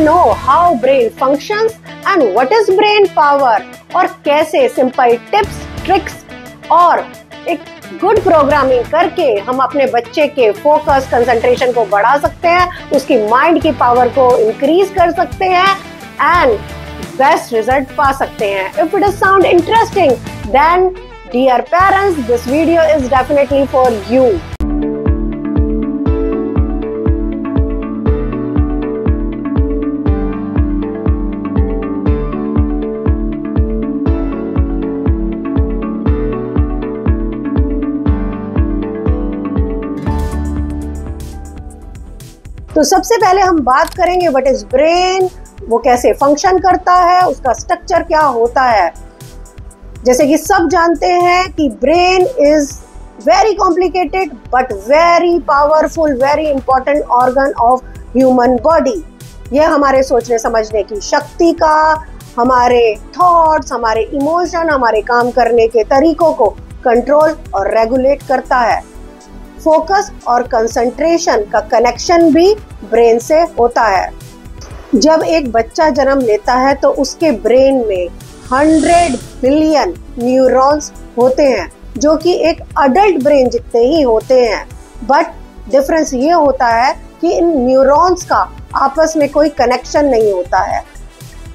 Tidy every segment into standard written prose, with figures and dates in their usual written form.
Know how brain functions and what is brain power, और कैसे simple tips, tricks और एक गुड प्रोग्रामिंग करके हम अपने बच्चे के फोकस, कंसंट्रेशन को बढ़ा सकते हैं, उसकी माइंड की पावर को इंक्रीज कर सकते हैं एंड बेस्ट रिजल्ट पा सकते हैं. If it is sound interesting, then dear parents, this video is definitely for you. तो सबसे पहले हम बात करेंगे व्हाट इज ब्रेन, वो कैसे फंक्शन करता है, उसका स्ट्रक्चर क्या होता है. जैसे कि सब जानते हैं कि brain is very complicated but very powerful, very important organ of human body. ये हमारे सोचने समझने की शक्ति का, हमारे थॉट्स, हमारे इमोशन, हमारे काम करने के तरीकों को कंट्रोल और रेगुलेट करता है. फोकस और कंसंट्रेशन का कनेक्शन भी ब्रेन से होता है. जब एक बच्चा जन्म लेता है तो उसके ब्रेन में 100 बिलियन न्यूरॉन्स होते हैं, जो कि एक अडल्ट ब्रेन जितने ही होते हैं. बट डिफरेंस ये होता है कि इन न्यूरॉन्स का आपस में कोई कनेक्शन नहीं होता है.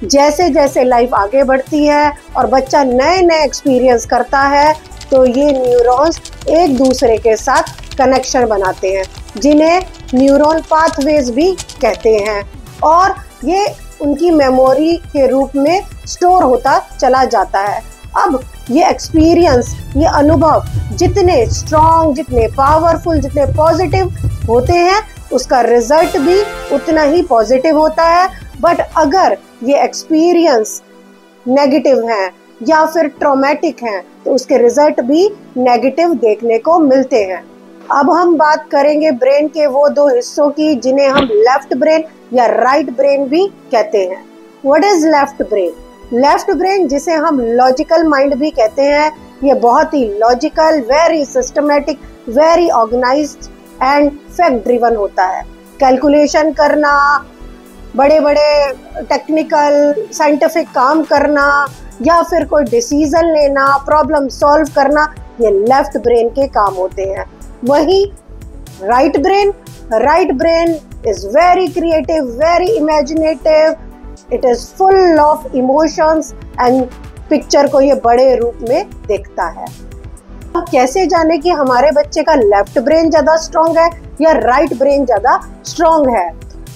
जैसे जैसे लाइफ आगे बढ़ती है और बच्चा नए नए एक्सपीरियंस करता है, तो ये न्यूरॉन्स एक दूसरे के साथ कनेक्शन बनाते हैं, जिन्हें न्यूरॉन पाथवेज भी कहते हैं, और ये उनकी मेमोरी के रूप में स्टोर होता चला जाता है. अब ये एक्सपीरियंस, ये अनुभव जितने स्ट्रॉन्ग, जितने पावरफुल, जितने पॉजिटिव होते हैं, उसका रिजल्ट भी उतना ही पॉजिटिव होता है. बट अगर ये एक्सपीरियंस नेगेटिव हैं या फिर ट्रॉमेटिक हैं, तो उसके रिजल्ट भी नेगेटिव देखने को मिलते हैं. अब हम बात करेंगे ब्रेन के वो दो हिस्सों की जिन्हें हम लेफ्ट ब्रेन या राइट ब्रेन भी कहते हैं. What is left brain? Left brain, जिसे हम लॉजिकल माइंड भी कहते हैं, ये बहुत ही logical, very systematic, very organised and fact driven होता है. कैलकुलेशन करना, बड़े बड़े टेक्निकल साइंटिफिक काम करना या फिर कोई डिसीजन लेना, प्रॉब्लम सॉल्व करना, ये लेफ्ट ब्रेन के काम होते हैं. वही right brain is very creative, very imaginative, it is full of emotions and picture को ये बड़े रूप में देखता है. अब कैसे जाने कि हमारे बच्चे का लेफ्ट ब्रेन ज़्यादा स्ट्रॉन्ग है या राइट ब्रेन ज़्यादा स्ट्रॉन्ग है?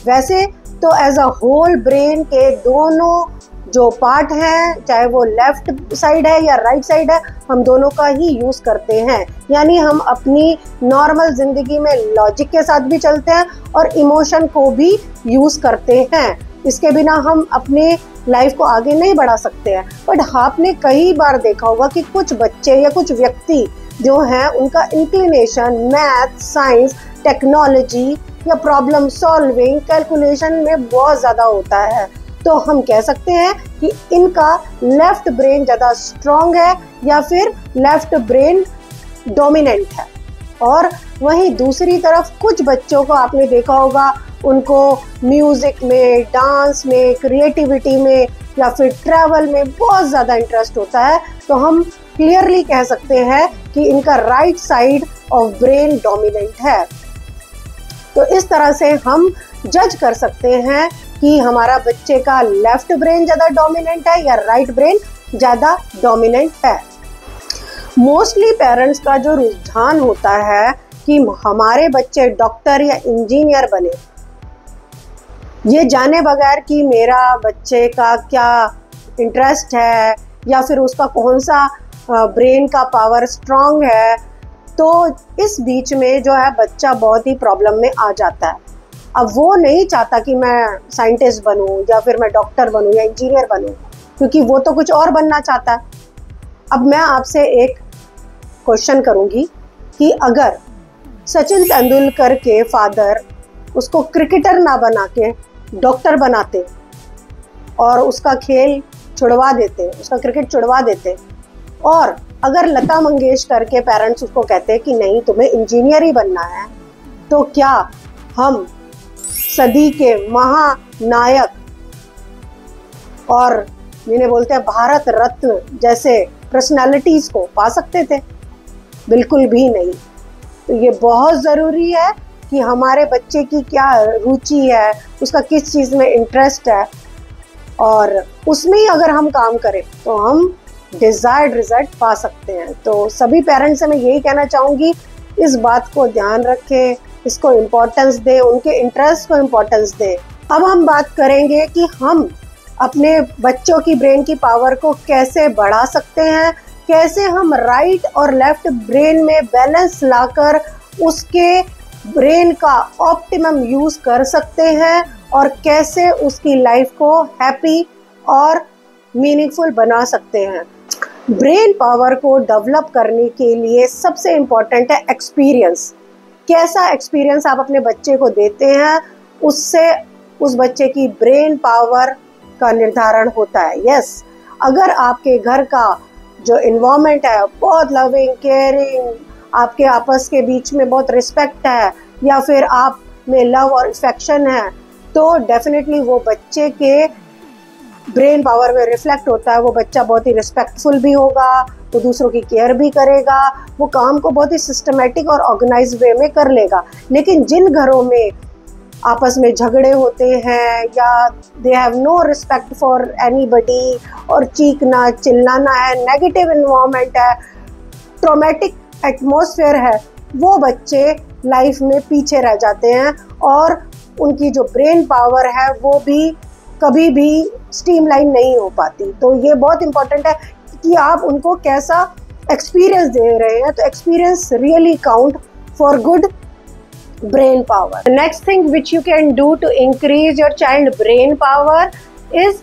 वैसे तो एज अ होल ब्रेन के दोनों जो पार्ट हैं, चाहे वो लेफ्ट साइड है या राइट साइड है, हम दोनों का ही यूज़ करते हैं. यानी हम अपनी नॉर्मल ज़िंदगी में लॉजिक के साथ भी चलते हैं और इमोशन को भी यूज़ करते हैं. इसके बिना हम अपने लाइफ को आगे नहीं बढ़ा सकते हैं. बट आपने कई बार देखा होगा कि कुछ बच्चे या कुछ व्यक्ति जो हैं, उनका इंक्लिनेशन मैथ, साइंस, टेक्नोलॉजी या प्रॉब्लम सॉल्विंग, कैलकुलेशन में बहुत ज़्यादा होता है. तो हम कह सकते हैं कि इनका लेफ्ट ब्रेन ज़्यादा स्ट्रॉन्ग है या फिर लेफ्ट ब्रेन डोमिनेंट है. और वहीं दूसरी तरफ कुछ बच्चों को आपने देखा होगा, उनको म्यूज़िक में, डांस में, क्रिएटिविटी में या फिर ट्रैवल में बहुत ज़्यादा इंटरेस्ट होता है. तो हम क्लियरली कह सकते हैं कि इनका right side of brain dominant है. तो इस तरह से हम जज कर सकते हैं कि हमारा बच्चे का लेफ्ट ब्रेन ज़्यादा डोमिनेंट है या राइट ब्रेन ज़्यादा डोमिनेंट है. मोस्टली पेरेंट्स का जो रुझान होता है कि हमारे बच्चे डॉक्टर या इंजीनियर बने, ये जाने बगैर कि मेरा बच्चे का क्या इंटरेस्ट है या फिर उसका कौन सा ब्रेन का पावर स्ट्रांग है. तो इस बीच में जो है बच्चा बहुत ही प्रॉब्लम में आ जाता है. अब वो नहीं चाहता कि मैं साइंटिस्ट बनूं या फिर मैं डॉक्टर बनूं या इंजीनियर बनूं, क्योंकि वो तो कुछ और बनना चाहता है. अब मैं आपसे एक क्वेश्चन करूंगी कि अगर सचिन तेंदुलकर के फादर उसको क्रिकेटर ना बना के डॉक्टर बनाते और उसका खेल छुड़वा देते, उसका क्रिकेट छुड़वा देते, और अगर लता मंगेशकर के पेरेंट्स उसको कहते कि नहीं तुम्हें इंजीनियर ही बनना है, तो क्या हम सदी के महानायक और जिन्हें बोलते हैं भारत रत्न जैसे पर्सनालिटीज को पा सकते थे? बिल्कुल भी नहीं। तो ये बहुत ज़रूरी है कि हमारे बच्चे की क्या रुचि है, उसका किस चीज़ में इंटरेस्ट है, और उसमें ही अगर हम काम करें तो हम डिज़ायर्ड रिजल्ट पा सकते हैं। तो सभी पेरेंट्स से मैं यही कहना चाहूँगी, इस बात को ध्यान रखें, इसको इम्पोर्टेंस दें, उनके इंटरेस्ट को इम्पोर्टेंस दें। अब हम बात करेंगे कि हम अपने बच्चों की ब्रेन की पावर को कैसे बढ़ा सकते हैं, कैसे हम राइट और लेफ्ट ब्रेन में बैलेंस लाकर उसके ब्रेन का ऑप्टिमम यूज़ कर सकते हैं, और कैसे उसकी लाइफ को हैप्पी और मीनिंगफुल बना सकते हैं। ब्रेन पावर को डेवलप करने के लिए सबसे इम्पॉर्टेंट है एक्सपीरियंस। कैसा एक्सपीरियंस आप अपने बच्चे को देते हैं, उससे उस बच्चे की ब्रेन पावर का निर्धारण होता है। यस, अगर आपके घर का जो इन्वायरमेंट है बहुत लविंग, केयरिंग, आपके आपस के बीच में बहुत रिस्पेक्ट है, या फिर आप में लव और अफेक्शन है, तो डेफिनेटली वो बच्चे के ब्रेन पावर में रिफ्लेक्ट होता है। वो बच्चा बहुत ही रिस्पेक्टफुल भी होगा, वो दूसरों की केयर भी करेगा, वो काम को बहुत ही सिस्टमेटिक और ऑर्गेनाइज वे में कर लेगा। लेकिन जिन घरों में आपस में झगड़े होते हैं, या they have no respect for anybody, और चीखना चिल्लाना है, नेगेटिव इन्वायरमेंट है, ट्रॉमेटिक एटमॉस्फेयर है, वो बच्चे लाइफ में पीछे रह जाते हैं, और उनकी जो ब्रेन पावर है वो भी कभी भी स्ट्रीमलाइन नहीं हो पाती। तो ये बहुत इंपॉर्टेंट है कि आप उनको कैसा एक्सपीरियंस दे रहे हैं। तो experience really count for good brain power. The next thing which you can do to increase your child brain power is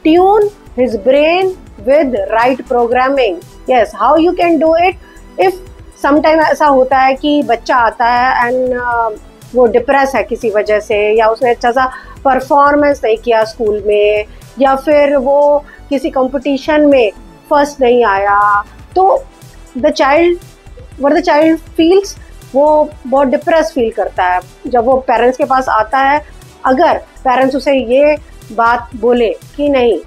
tune his brain with right programming. Yes, how you can do it? If sometime ऐसा होता है कि बच्चा आता है and वो depress है किसी वजह से, या उसने अच्छा सा परफॉर्मेंस नहीं किया स्कूल में, या फिर वो किसी कंपटीशन में फर्स्ट नहीं आया, तो द चाइल्ड फील्स, वो बहुत डिप्रेस फील करता है। जब वो पेरेंट्स के पास आता है, अगर पेरेंट्स उसे ये बात बोले कि नहीं,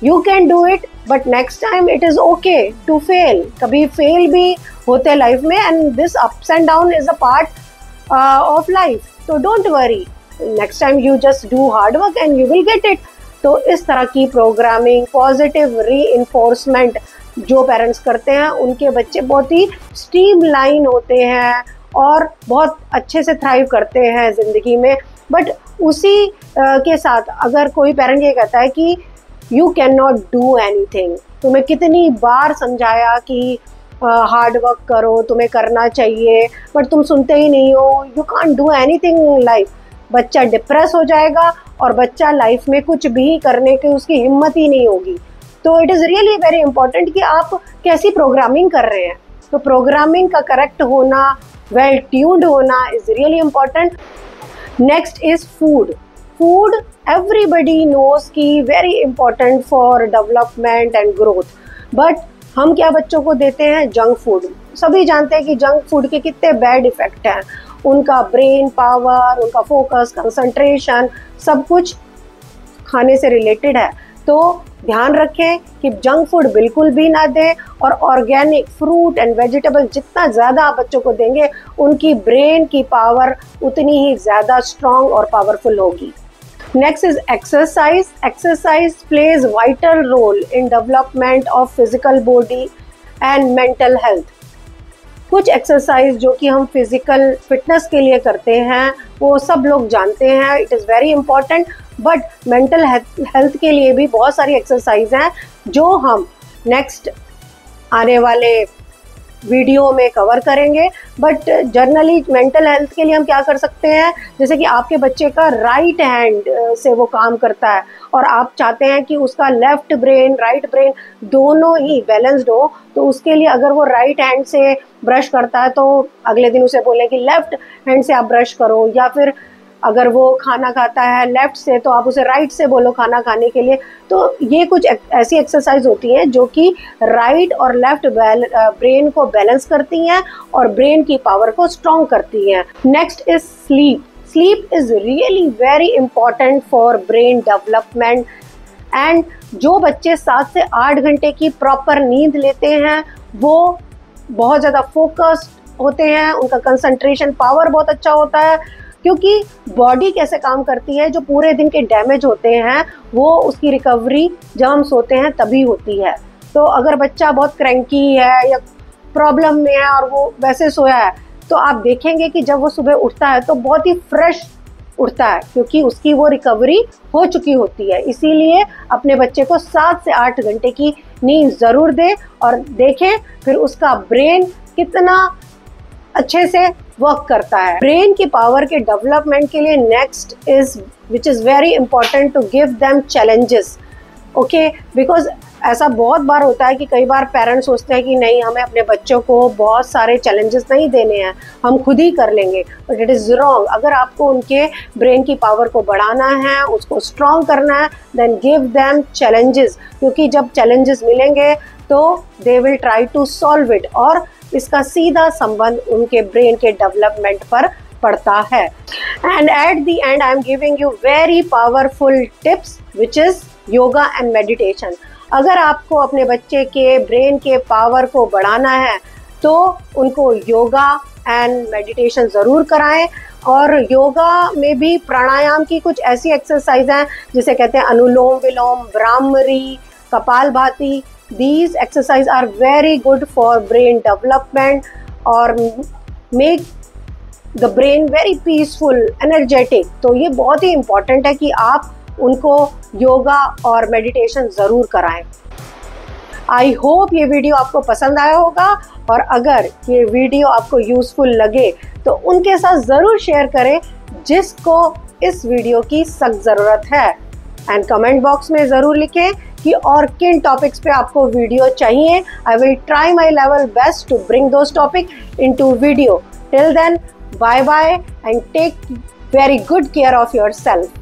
you can do it, but next time it is okay to fail, कभी फेल भी होते लाइफ में, and this ups and down is a part of life, तो don't worry, next time you just do hard work and you will get it. तो इस तरह की programming, positive री-इन्फोर्समेंट जो पेरेंट्स करते हैं, उनके बच्चे बहुत ही स्ट्रीमलाइन होते हैं और बहुत अच्छे से थ्राइव करते हैं ज़िंदगी में। बट उसी के साथ अगर कोई पेरेंट ये कहता है कि you can not do anything, तुम्हें कितनी बार समझाया कि हार्ड वर्क करो, तुम्हें करना चाहिए, बट तुम सुनते ही नहीं हो, you can't do anything in life, बच्चा डिप्रेस हो जाएगा और बच्चा लाइफ में कुछ भी करने की उसकी हिम्मत ही नहीं होगी। तो it is really very important कि आप कैसी प्रोग्रामिंग कर रहे हैं। तो प्रोग्रामिंग का करेक्ट होना, वेल ट्यून्ड होना is really important. Next is food. Food everybody knows की very important for development and growth, but हम क्या बच्चों को देते हैं? Junk food. सभी जानते हैं कि जंक फूड के कितने बैड इफ़ेक्ट हैं, उनका ब्रेन पावर, उनका फोकस, कंसंट्रेशन, सब कुछ खाने से रिलेटेड है। तो ध्यान रखें कि जंक फूड बिल्कुल भी ना दें, और ऑर्गेनिक फ्रूट एंड वेजिटेबल जितना ज़्यादा आप बच्चों को देंगे, उनकी ब्रेन की पावर उतनी ही ज़्यादा स्ट्रॉन्ग और पावरफुल होगी। Next is exercise. Exercise plays vital role in development of physical body and mental health. कुछ एक्सरसाइज जो कि हम फिजिकल फिटनेस के लिए करते हैं वो सब लोग जानते हैं, it is very important, but mental health के लिए भी बहुत सारी एक्सरसाइज हैं जो हम नेक्स्ट आने वाले वीडियो में कवर करेंगे। बट जनरली मेंटल हेल्थ के लिए हम क्या कर सकते हैं, जैसे कि आपके बच्चे का राइट हैंड से वो काम करता है और आप चाहते हैं कि उसका लेफ्ट ब्रेन राइट ब्रेन दोनों ही बैलेंस्ड हो, तो उसके लिए अगर वो राइट हैंड से ब्रश करता है तो अगले दिन उसे बोलें कि लेफ्ट हैंड से आप ब्रश करो, या फिर अगर वो खाना खाता है लेफ्ट से तो आप उसे राइट से बोलो खाना खाने के लिए। तो ये कुछ ऐसी एक्सरसाइज होती हैं जो कि राइट और लेफ्ट ब्रेन को बैलेंस करती हैं और ब्रेन की पावर को स्ट्रॉन्ग करती हैं। Next is sleep. Sleep is really very important for brain development and जो बच्चे 7 से 8 घंटे की प्रॉपर नींद लेते हैं वो बहुत ज़्यादा फोकस्ड होते हैं, उनका कंसंट्रेशन पावर बहुत अच्छा होता है, क्योंकि बॉडी कैसे काम करती है, जो पूरे दिन के डैमेज होते हैं वो उसकी रिकवरी जब हम सोते हैं तभी होती है। तो अगर बच्चा बहुत क्रैंकी है या प्रॉब्लम में है और वो वैसे सोया है, तो आप देखेंगे कि जब वो सुबह उठता है तो बहुत ही फ्रेश उठता है, क्योंकि उसकी वो रिकवरी हो चुकी होती है। इसीलिए अपने बच्चे को 7 से 8 घंटे की नींद ज़रूर दें और देखें फिर उसका ब्रेन कितना अच्छे से वर्क करता है। ब्रेन की पावर के डेवलपमेंट के लिए next is which is very important to give them challenges. Okay, because ऐसा बहुत बार होता है कि कई बार पेरेंट्स सोचते हैं कि नहीं, हमें अपने बच्चों को बहुत सारे चैलेंजेस नहीं देने हैं, हम खुद ही कर लेंगे, बट इट इज़ रॉन्ग। अगर आपको उनके ब्रेन की पावर को बढ़ाना है, उसको स्ट्रॉन्ग करना है, देन गिव देम चैलेंजेस, क्योंकि जब चैलेंजेस मिलेंगे तो they will try to solve it, और इसका सीधा संबंध उनके ब्रेन के डेवलपमेंट पर पड़ता है। And at the and I am giving you very powerful tips which is yoga and meditation. अगर आपको अपने बच्चे के ब्रेन के पावर को बढ़ाना है तो उनको योगा एंड मेडिटेशन ज़रूर कराएं। और योगा में भी प्राणायाम की कुछ ऐसी एक्सरसाइज हैं जिसे कहते हैं अनुलोम विलोम, bhramari, kapalbhati. These exercises are very good for brain development और make the brain very peaceful, energetic। तो ये बहुत ही important है कि आप उनको योगा और मेडिटेशन ज़रूर कराएं। आई होप ये वीडियो आपको पसंद आया होगा, और अगर ये वीडियो आपको यूज़फुल लगे तो उनके साथ ज़रूर शेयर करें जिसको इस वीडियो की सख्त ज़रूरत है। एंड कमेंट बॉक्स में ज़रूर लिखें कि और किन टॉपिक्स पे आपको वीडियो चाहिए। I will try my level best to bring those topic into video. Till then, bye bye and take very good care of your self.